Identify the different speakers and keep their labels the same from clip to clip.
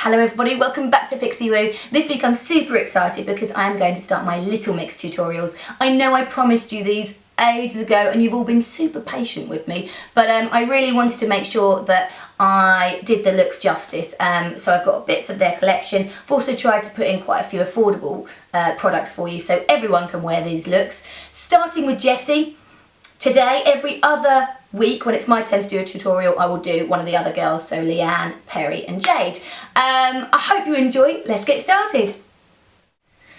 Speaker 1: Hello everybody, welcome back to Pixie Woo. This week I'm super excited because I am going to start my Little Mix tutorials. I know I promised you these ages ago and you've all been super patient with me, but I really wanted to make sure that I did the looks justice. So I've got bits of their collection. I've also tried to put in quite a few affordable products for you so everyone can wear these looks. Starting with Jesy. Today, every other week, when it's my turn to do a tutorial, I will do one of the other girls, so Leanne, Perry and Jade. I hope you enjoy. Let's get started.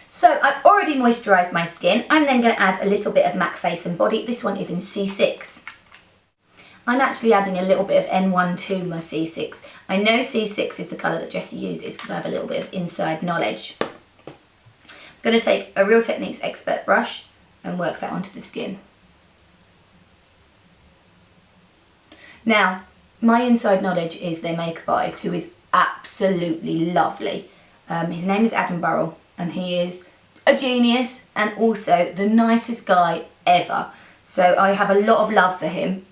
Speaker 1: So I've already moisturised my skin. I'm then going to add a little bit of MAC Face and Body. This one is in C6. I'm actually adding a little bit of N1 to my C6. I know C6 is the colour that Jesy uses because I have a little bit of inside knowledge. I'm going to take a Real Techniques Expert brush and work that onto the skin. Now, my inside knowledge is their makeup artist, who is absolutely lovely. His name is Adam Burrell, and he is a genius and also the nicest guy ever. So I have a lot of love for him,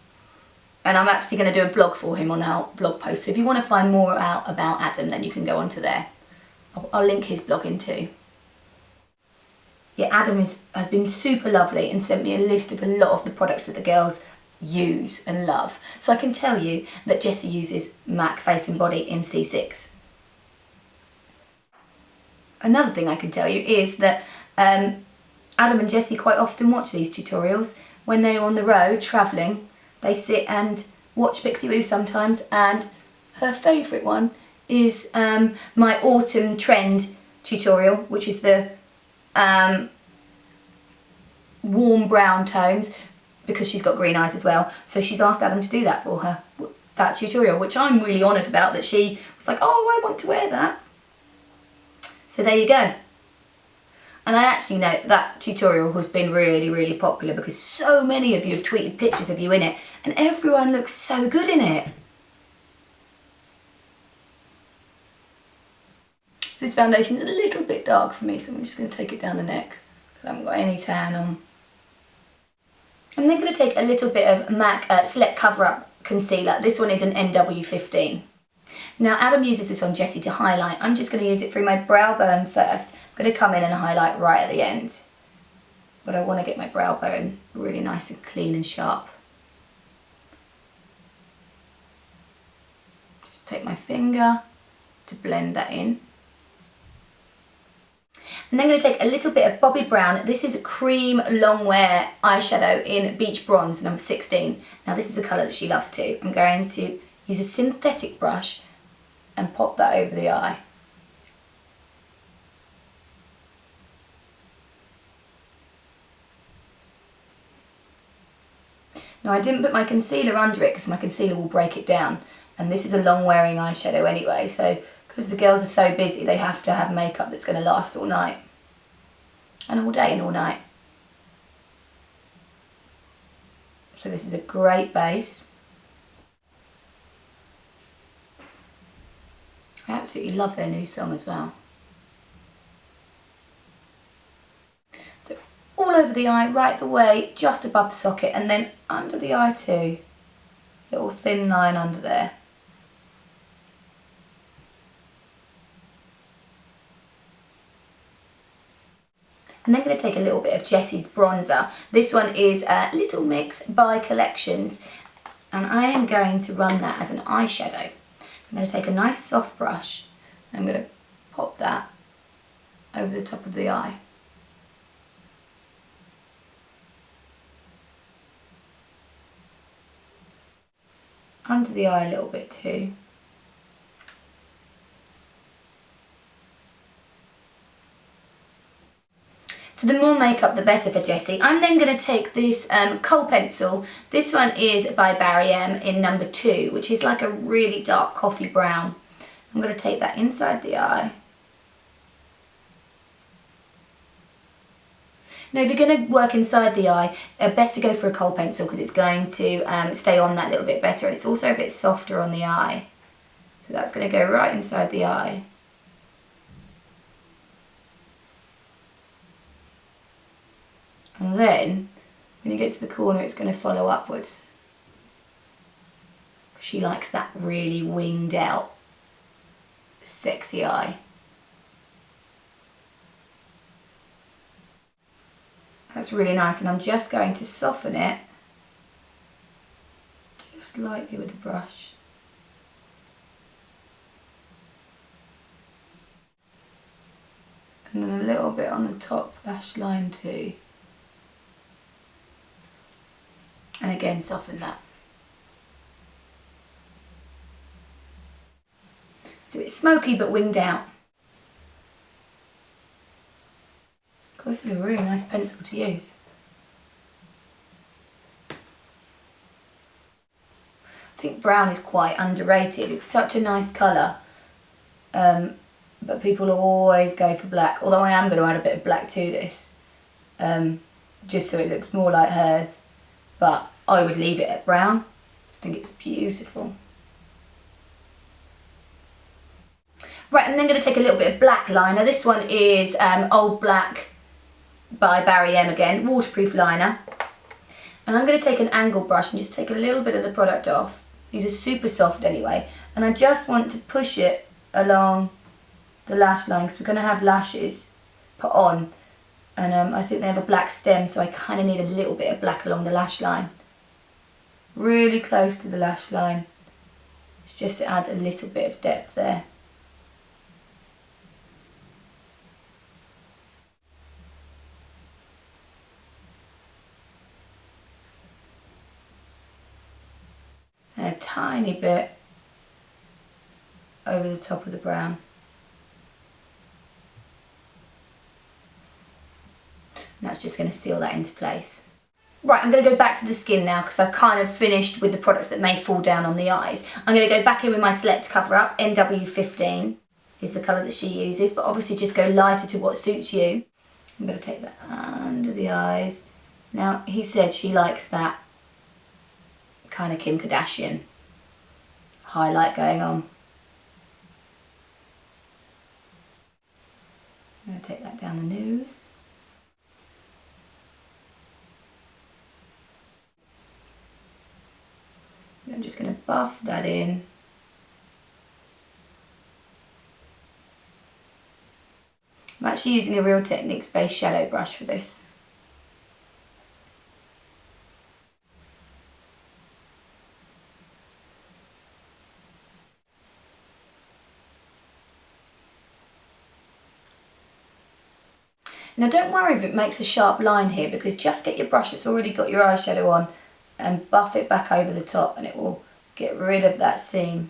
Speaker 1: and I'm actually going to do a blog for him on our blog post. So if you want to find more out about Adam, then you can go onto there. I'll link his blog in too. Yeah, Adam has been super lovely and sent me a list of a lot of the products that the girls use and love. So I can tell you that Jesy uses MAC Face and Body in C6. Another thing I can tell you is that Adam and Jesy quite often watch these tutorials. When they're on the road travelling, they sit and watch Pixie Woo sometimes, and her favourite one is my autumn trend tutorial, which is the warm brown tones, because she's got green eyes as well. So she's asked Adam to do that for her, that tutorial, which I'm really honoured about, that she was like, oh, I want to wear that. So there you go. And I actually know that tutorial has been really, really popular because so many of you have tweeted pictures of you in it and everyone looks so good in it. So this foundation is a little bit dark for me, so I'm just going to take it down the neck because I haven't got any tan on. I'm then going to take a little bit of MAC Select Coverup Concealer. This one is an NW15. Now Adam uses this on Jesy to highlight. I'm just going to use it through my brow bone first. I'm going to come in and highlight right at the end. But I want to get my brow bone really nice and clean and sharp. Just take my finger to blend that in. And then I'm going to take a little bit of Bobbi Brown. This is a cream Longwear eyeshadow in Beach Bronze, number 16. Now this is a colour that she loves too. I'm going to use a synthetic brush and pop that over the eye. Now I didn't put my concealer under it because my concealer will break it down. And this is a long wearing eyeshadow anyway, so because the girls are so busy, they have to have makeup that's going to last all night. And all day and all night. So this is a great base. I absolutely love their new song as well. So all over the eye, right the way, just above the socket, and then under the eye too. Little thin line under there. And then I'm going to take a little bit of Jesy's bronzer. This one is Little Mix by Collections, and I am going to run that as an eyeshadow. I'm going to take a nice soft brush and I'm going to pop that over the top of the eye. Under the eye a little bit too. So the more makeup the better for Jesy. I'm then going to take this Kohl pencil. This one is by Barry M in number 2, which is like a really dark coffee brown. I'm going to take that inside the eye. Now if you're going to work inside the eye, best to go for a Kohl pencil because it's going to stay on that little bit better, and it's also a bit softer on the eye. So that's going to go right inside the eye. And then, when you get to the corner, it's going to follow upwards. She likes that really winged out sexy eye. That's really nice, and I'm just going to soften it just lightly with the brush. And then a little bit on the top lash line too. And again, soften that. So it's smoky but winged out. This is a really nice pencil to use. I think brown is quite underrated. It's such a nice colour, but people always go for black. Although I am going to add a bit of black to this, just so it looks more like hers. But I would leave it at brown. I think it's beautiful. Right, I'm then going to take a little bit of black liner. This one is Old Black by Barry M again, waterproof liner. And I'm going to take an angle brush and just take a little bit of the product off. These are super soft anyway. And I just want to push it along the lash line because we're going to have lashes put on. And I think they have a black stem, so I kind of need a little bit of black along the lash line. Really close to the lash line. It's just to add a little bit of depth there. And a tiny bit over the top of the brown. And that's just going to seal that into place. Right, I'm going to go back to the skin now because I've kind of finished with the products that may fall down on the eyes. I'm going to go back in with my Select Cover-Up. NW15 is the colour that she uses, but obviously just go lighter to what suits you. I'm going to take that under the eyes. Now, he said she likes that kind of Kim Kardashian highlight going on. I'm going to take that down the nose. I'm just going to buff that in. I'm actually using a Real Techniques base shadow brush for this. Now don't worry if it makes a sharp line here, because just get your brush that's already got your eyeshadow on and buff it back over the top and it will get rid of that seam.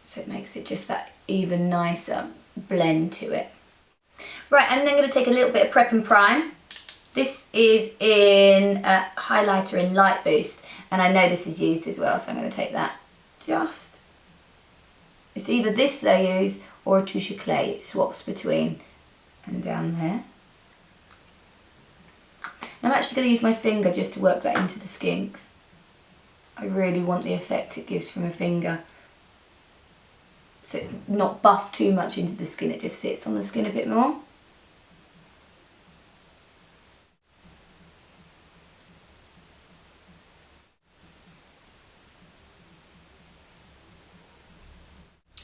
Speaker 1: So it makes it just that even nicer blend to it. Right, I'm then going to take a little bit of Prep and Prime. This is in highlighter in Light Boost, and I know this is used as well, so I'm going to take that just. It's either this they use or a Touche Clay. It swaps between and down there. And I'm actually going to use my finger just to work that into the skin, 'cause I really want the effect it gives from a finger. So it's not buffed too much into the skin, it just sits on the skin a bit more.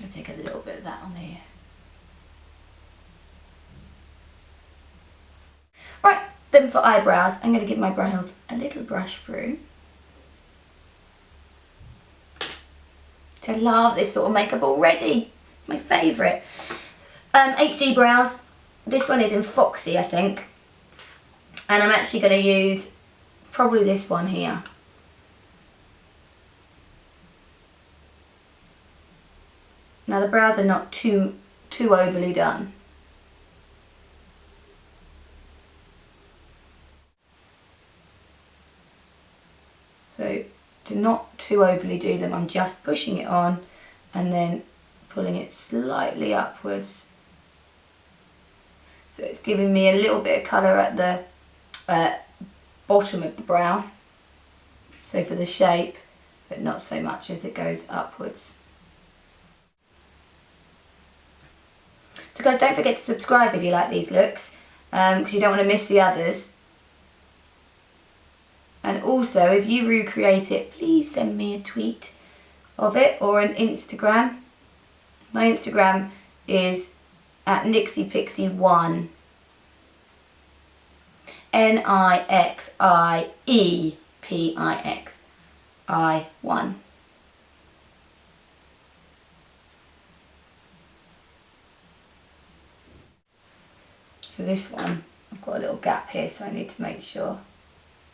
Speaker 1: I'll take a little bit of that on here. Right, then for eyebrows, I'm going to give my brows a little brush through. I love this sort of makeup already. It's my favourite. HD brows. This one is in Foxy, I think. And I'm actually going to use probably this one here. Now the brows are not too overly done. So to not too overly do them, I'm just pushing it on and then pulling it slightly upwards. So it's giving me a little bit of colour at the bottom of the brow. So for the shape, but not so much as it goes upwards. So guys, don't forget to subscribe if you like these looks, because you don't want to miss the others. And also, if you recreate it, please send me a tweet of it, or an Instagram. My Instagram is at NixiePixie1. NixiePixI1. So this one, I've got a little gap here, so I need to make sure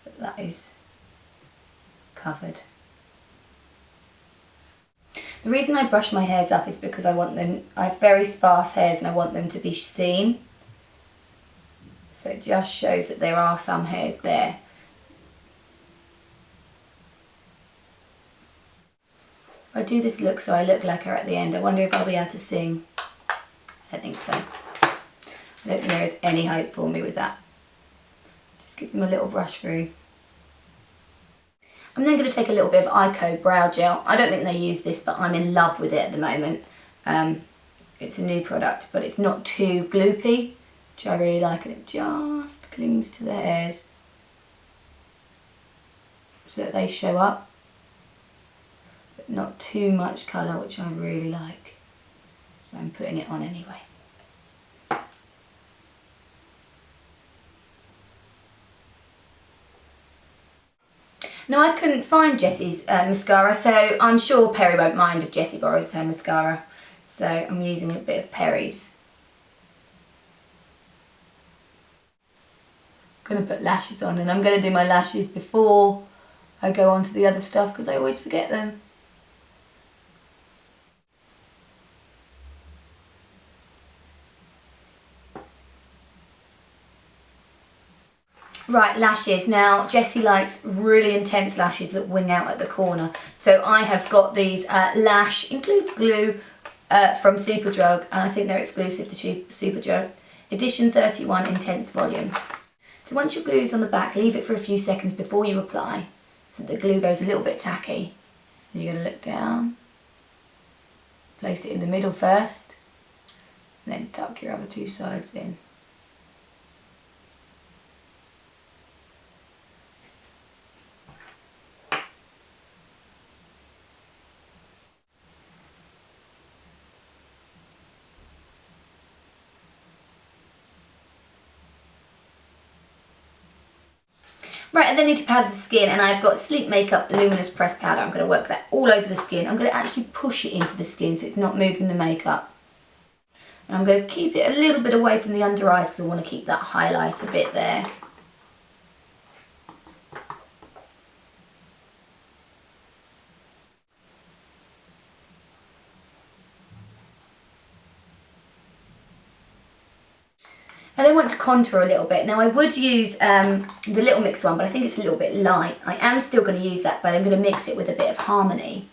Speaker 1: that that is covered. The reason I brush my hairs up is because I have very sparse hairs and I want them to be seen. So it just shows that there are some hairs there. I do this look so I look like her at the end. I wonder if I'll be able to sing. I don't think so. I don't think there is any hope for me with that. Just give them a little brush through. I'm then going to take a little bit of Eyeko Brow Gel. I don't think they use this, but I'm in love with it at the moment. It's a new product, but it's not too gloopy, which I really like, and it just clings to the hairs so that they show up, but not too much colour, which I really like. So I'm putting it on anyway. Now I couldn't find Jesy's mascara, so I'm sure Perry won't mind if Jesy borrows her mascara. So I'm using a bit of Perry's. I'm going to put lashes on, and I'm going to do my lashes before I go on to the other stuff because I always forget them. Right, lashes. Now Jesy likes really intense lashes that wing out at the corner, so I have got these Lash Includes Glue from Superdrug, and I think they're exclusive to Superdrug, edition 31 Intense Volume. So once your glue is on the back, leave it for a few seconds before you apply so the glue goes a little bit tacky. And you're going to look down, place it in the middle first, and then tuck your other two sides in. Right, and then need to powder the skin, and I've got Sleep Makeup Illuminous Pressed Powder. I'm going to work that all over the skin. I'm going to actually push it into the skin so it's not moving the makeup. And I'm going to keep it a little bit away from the under eyes because I want to keep that highlight a bit there. I then want to contour a little bit. Now I would use the Little Mix one, but I think it's a little bit light. I am still going to use that, but I'm going to mix it with a bit of Harmony.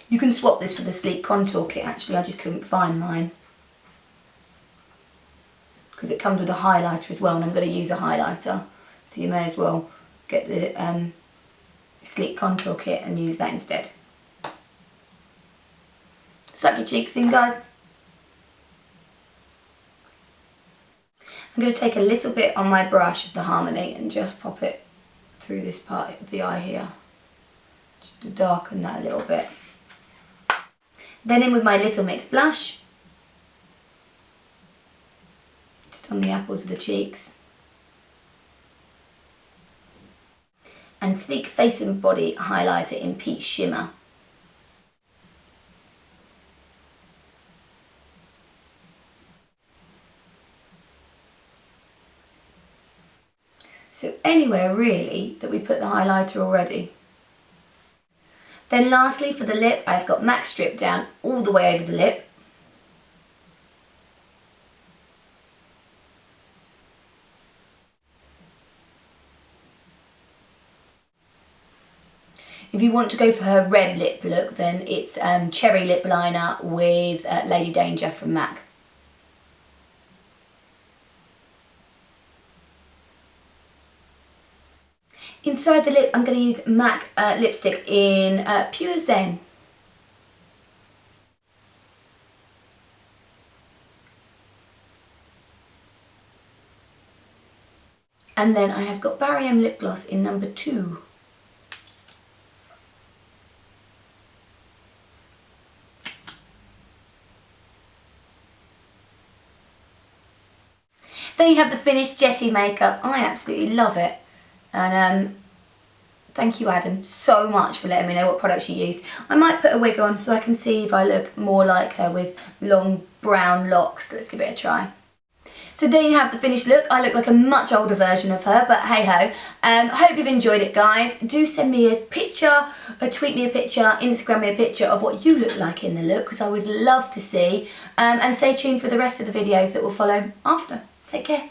Speaker 1: You can swap this for the Sleek Contour Kit actually, I just couldn't find mine. Because it comes with a highlighter as well, and I'm going to use a highlighter. So you may as well get the Sleek Contour Kit and use that instead. Suck your cheeks in, guys. I'm going to take a little bit on my brush of the Harmony and just pop it through this part of the eye here, just to darken that a little bit. Then in with my Little Mix blush, just on the apples of the cheeks. And Sleek Face and Body highlighter in Peach Shimmer. So anywhere really that we put the highlighter already. Then lastly for the lip, I've got MAC Stripdown all the way over the lip. If you want to go for her red lip look, then it's Cherry Lip Liner with Lady Danger from MAC. Inside the lip, I'm going to use MAC lipstick in Pure Zen. And then I have got Barry M lip gloss in number 2. There you have the finished Jesy makeup. I absolutely love it. And thank you, Adam, so much for letting me know what products you used. I might put a wig on so I can see if I look more like her with long brown locks. Let's give it a try. So there you have the finished look. I look like a much older version of her, but hey ho. Hope you've enjoyed it, guys. Do send me a picture, or tweet me a picture, Instagram me a picture of what you look like in the look, because I would love to see. And stay tuned for the rest of the videos that will follow after. Take care.